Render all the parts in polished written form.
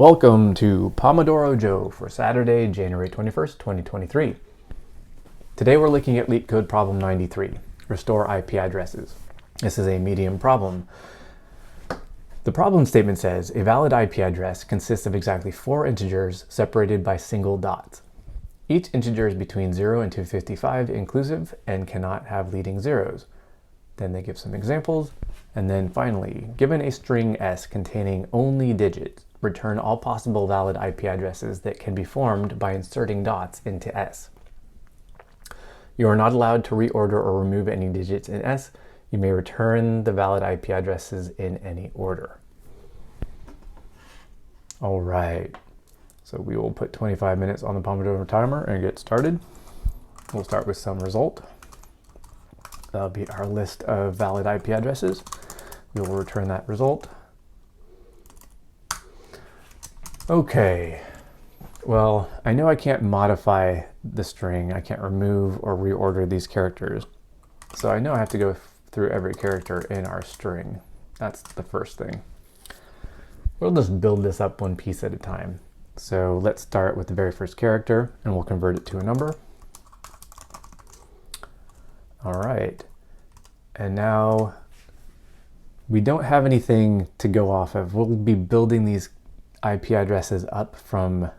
Welcome to Pomodoro Joe for Saturday, January 21st, 2023. Today we're looking at LeetCode problem 93, restore IP addresses. This is a medium problem. The problem statement says a valid IP address consists of exactly 4 integers separated by single dots. Each integer is between 0 and 255 inclusive and cannot have leading zeros. Then they give some examples. And then finally, given a string S containing only digits, return all possible valid IP addresses that can be formed by inserting dots into S. You are not allowed to reorder or remove any digits in S. You may return the valid IP addresses in any order. All right, so we will put 25 minutes on the Pomodoro timer and get started. We'll start with some result. That'll be our list of valid IP addresses. We will return that result. Okay, well, I know I can't modify the string. I can't remove or reorder these characters. So I know I have to go through every character in our string. That's the first thing. We'll just build this up one piece at a time. So let's start with the very first character and we'll convert it to a number. All right, and now we don't have anything to go off of. We'll be building these IP addresses up from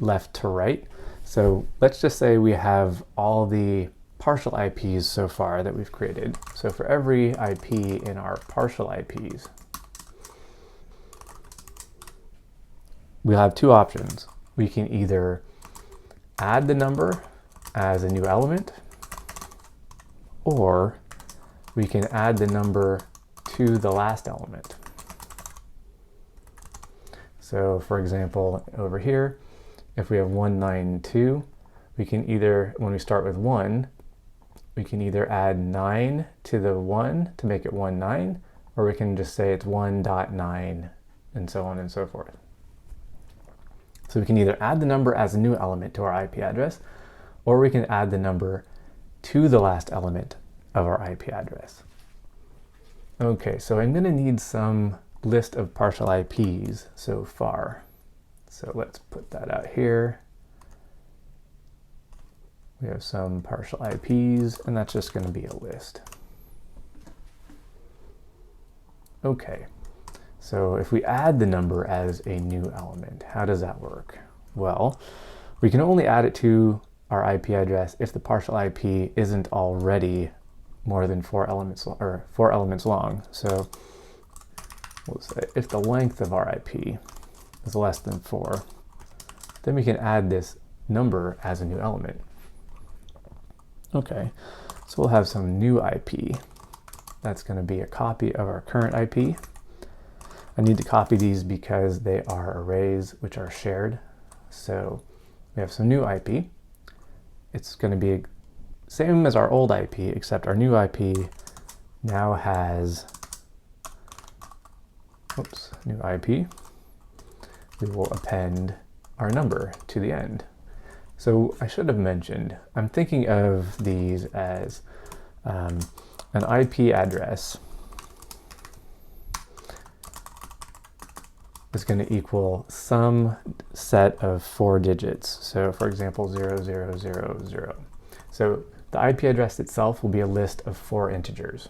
left to right. So let's just say we have all the partial IPs so far that we've created. So for every IP in our partial IPs, we'll have two options. We can either add the number as a new element, or we can add the number to the last element. So for example, over here, if we have 192, we can either, when we start with 1, we can either add 9 to the 1 to make it 19, or we can just say it's 1.9 and so on and so forth. So we can either add the number as a new element to our IP address, or we can add the number to the last element of our IP address. Okay, so I'm going to need some list of partial IPs so far. So let's put that out here. We have some partial IPs, and that's just going to be a list. Okay, so if we add the number as a new element, how does that work? Well, we can only add it to our IP address if the partial IP isn't already more than 4 elements long. So we'll say if the length of our IP is less than 4, then we can add this number as a new element. Okay, so we'll have some new IP. That's going to be a copy of our current IP. I need to copy these because they are arrays which are shared. So we have some new IP. It's going to be same as our old IP, except our new IP now has, new IP. We will append our number to the end. So I should have mentioned, I'm thinking of these as an IP address is going to equal some set of 4 digits. So for example, 0000. So the IP address itself will be a list of 4 integers.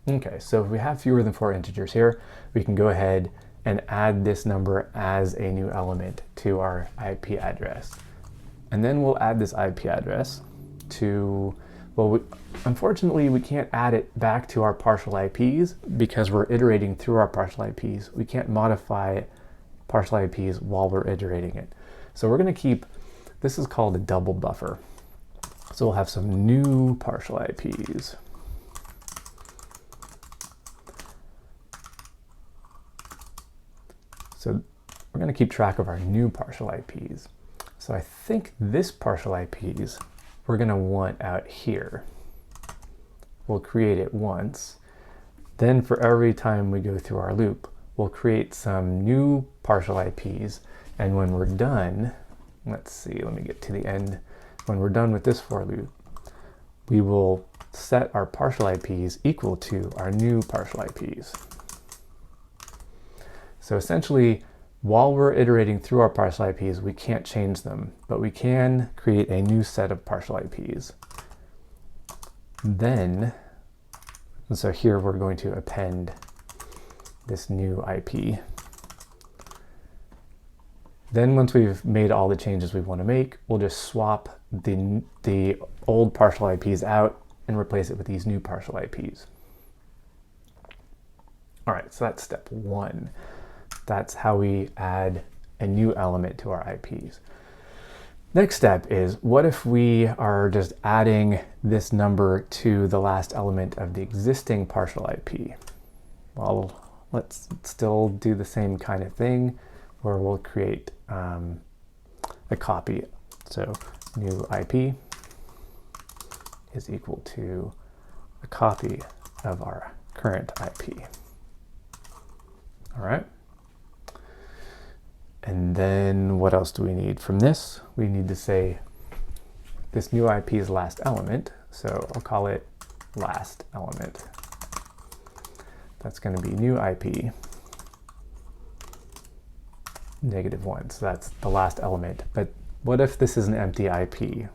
Okay, so if we have fewer than 4 integers here, we can go ahead and add this number as a new element to our IP address. And then we'll add this IP address to, well, unfortunately we can't add it back to our partial IPs because we're iterating through our partial IPs. We can't modify partial IPs while we're iterating it. So we're going to keep, this is called a double buffer. So we'll have some new partial IPs. So we're going to keep track of our new partial IPs. So I think this partial IPs we're going to want out here. We'll create it once. Then for every time we go through our loop, we'll create some new partial IPs. And when we're done, let's see, let me get to the end. When we're done with this for loop, we will set our partial IPs equal to our new partial IPs. So essentially, while we're iterating through our partial IPs, we can't change them, but we can create a new set of partial IPs. Then, and so here we're going to append this new IP. Then once we've made all the changes we want to make, we'll just swap the old partial IPs out and replace it with these new partial IPs. All right, so that's step one. That's how we add a new element to our IPs. Next step is, what if we are just adding this number to the last element of the existing partial IP? Well, let's still do the same kind of thing where we'll create a copy. So new IP is equal to a copy of our current IP. All right. And then what else do we need from this? We need to say this new IP's last element. So I'll call it last element. That's going to be new IP -1. So that's the last element. But what if this is an empty IP?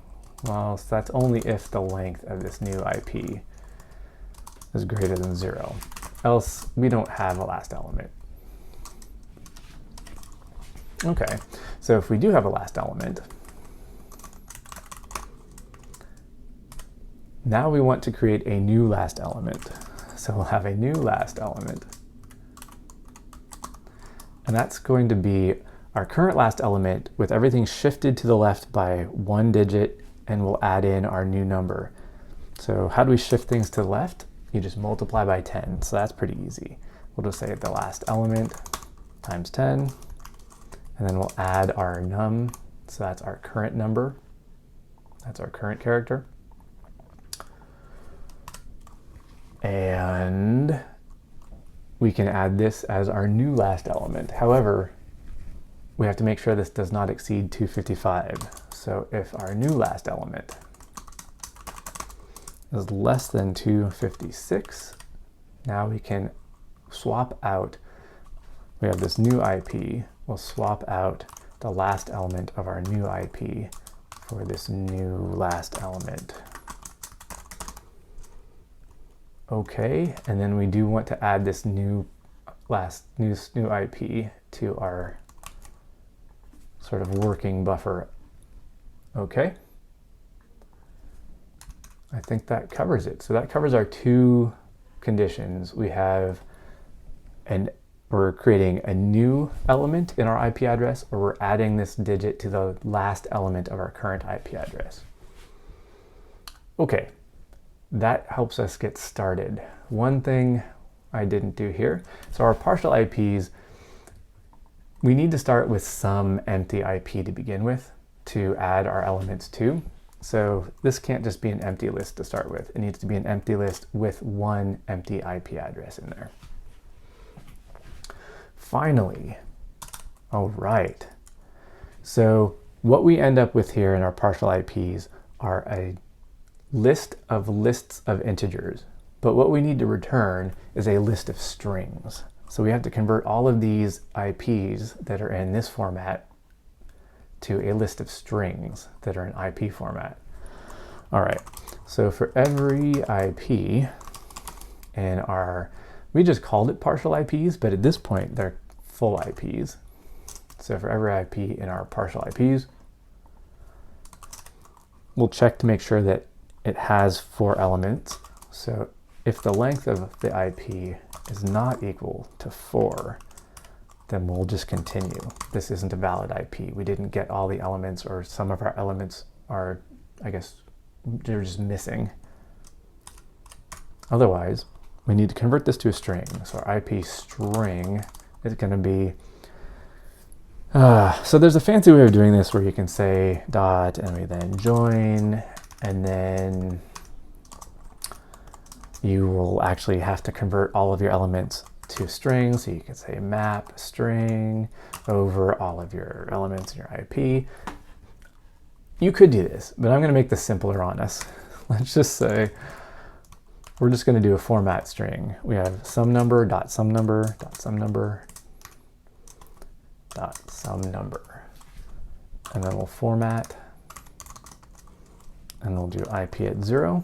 Well, so that's only if the length of this new IP is greater than 0. Else we don't have a last element. Okay, so if we do have a last element, now we want to create a new last element. So we'll have a new last element. And that's going to be our current last element with everything shifted to the left by 1 digit, and we'll add in our new number. So how do we shift things to the left? You just multiply by 10, so that's pretty easy. We'll just say the last element times 10. And then we'll add our num, so that's our current number. That's our current character. And we can add this as our new last element. However, we have to make sure this does not exceed 255. So if our new last element is less than 256, now we can swap out, we have this new IP, we'll swap out the last element of our new IP for this new last element. Okay, and then we do want to add this new IP to our sort of working buffer. Okay, I think that covers it. So that covers our two conditions. We have we're creating a new element in our IP address, or we're adding this digit to the last element of our current IP address. Okay, that helps us get started. One thing I didn't do here, so our partial IPs, we need to start with some empty IP to begin with to add our elements to. So this can't just be an empty list to start with. It needs to be an empty list with one empty IP address in there. Finally, all right. So what we end up with here in our partial IPs are a list of lists of integers. But what we need to return is a list of strings. So we have to convert all of these IPs that are in this format to a list of strings that are in IP format. All right, so for every IP in our, we just called it partial IPs, but at this point they're full IPs. So for every IP in our partial IPs, we'll check to make sure that it has 4 elements. So if the length of the IP is not equal to 4, then we'll just continue. This isn't a valid IP. We didn't get all the elements, or some of our elements are, I guess, they're just missing. Otherwise, we need to convert this to a string. So our IP string is going to be, so there's a fancy way of doing this where you can say dot and we then join, and then you will actually have to convert all of your elements to strings. So you can say map string over all of your elements in your IP. You could do this, but I'm going to make this simpler on us. Let's just say we're just going to do a format string. We have some number dot some number dot some number dot some number. And then we'll format, and we'll do IP at 0,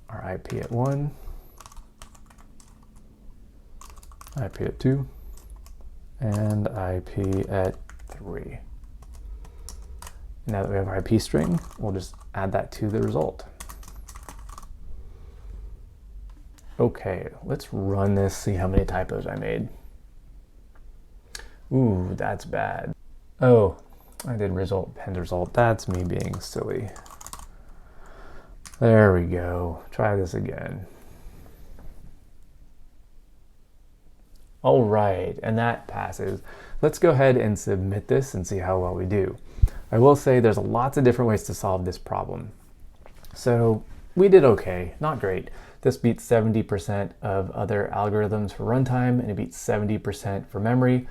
our IP at 1, IP at 2, and IP at 3. Now that we have our IP string, we'll just add that to the result. Okay, let's run this, see how many typos I made. Ooh, that's bad. Oh, I did result, end result. That's me being silly. There we go. Try this again. All right, and that passes. Let's go ahead and submit this and see how well we do. I will say there's lots of different ways to solve this problem. So we did okay, not great. This beats 70% of other algorithms for runtime, and it beats 70% for memory.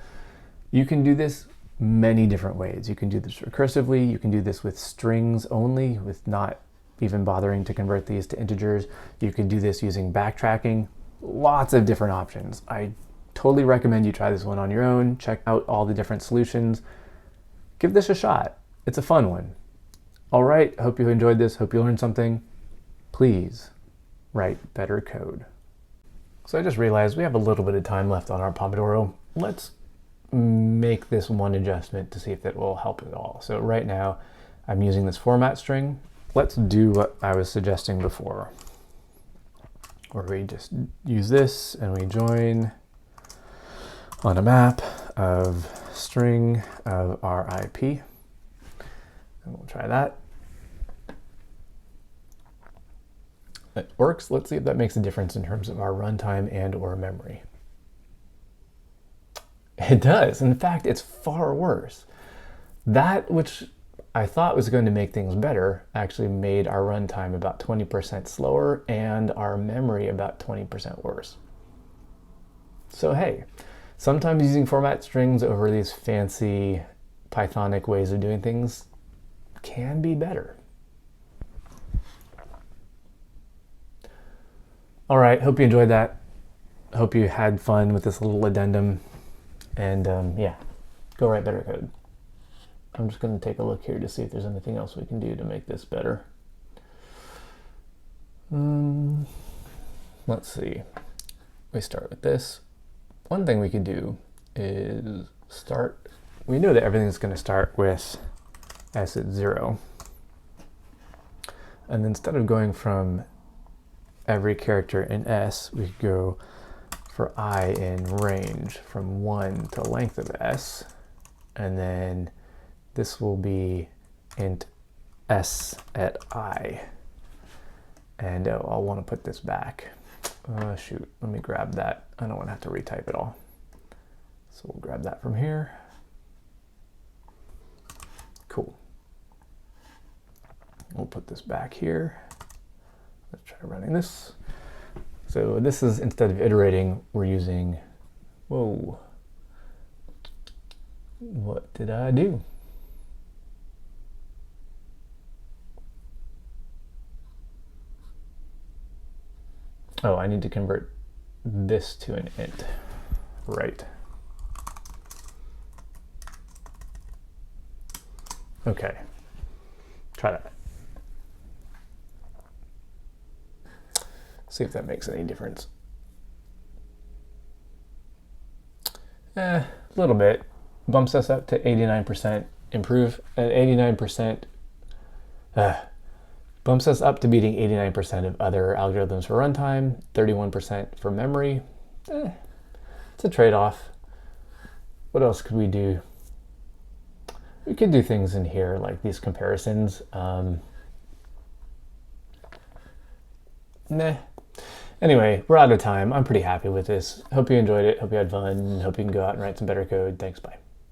You can do this many different ways. You can do this recursively. You can do this with strings only, with not even bothering to convert these to integers. You can do this using backtracking. Lots of different options. I totally recommend you try this one on your own. Check out all the different solutions. Give this a shot. It's a fun one. All right, hope you enjoyed this. Hope you learned something. Please write better code. So I just realized we have a little bit of time left on our Pomodoro. Let's make this one adjustment to see if it will help at all. So right now I'm using this format string. Let's do what I was suggesting before, where we just use this and we join on a map of string of our IP. And we'll try that. It works. Let's see if that makes a difference in terms of our runtime and or memory. It does. In fact, it's far worse. That which I thought was going to make things better actually made our runtime about 20% slower and our memory about 20% worse. So hey, sometimes using format strings over these fancy Pythonic ways of doing things can be better. All right, hope you enjoyed that. Hope you had fun with this little addendum. And yeah, go write better code. I'm just going to take a look here to see if there's anything else we can do to make this better. Let's see. We start with this. One thing we could do is we know that everything's going to start with s at 0. And then instead of going from every character in s, we could go for I in range from 1 to length of s, and then this will be int s at I. And I'll want to put this back. Shoot, let me grab that. I don't want to have to retype it all. So we'll grab that from here. Cool. We'll put this back here. Let's try running this. So this is, instead of iterating, we're using, whoa, what did I do? Oh, I need to convert this to an int, right? Okay, try that. See if that makes any difference. A little bit. Bumps us up to 89%. Improve at 89%. Bumps us up to beating 89% of other algorithms for runtime, 31% for memory. It's a trade-off. What else could we do? We could do things in here like these comparisons. Anyway, we're out of time. I'm pretty happy with this. Hope you enjoyed it. Hope you had fun. Hope you can go out and write some better code. Thanks. Bye.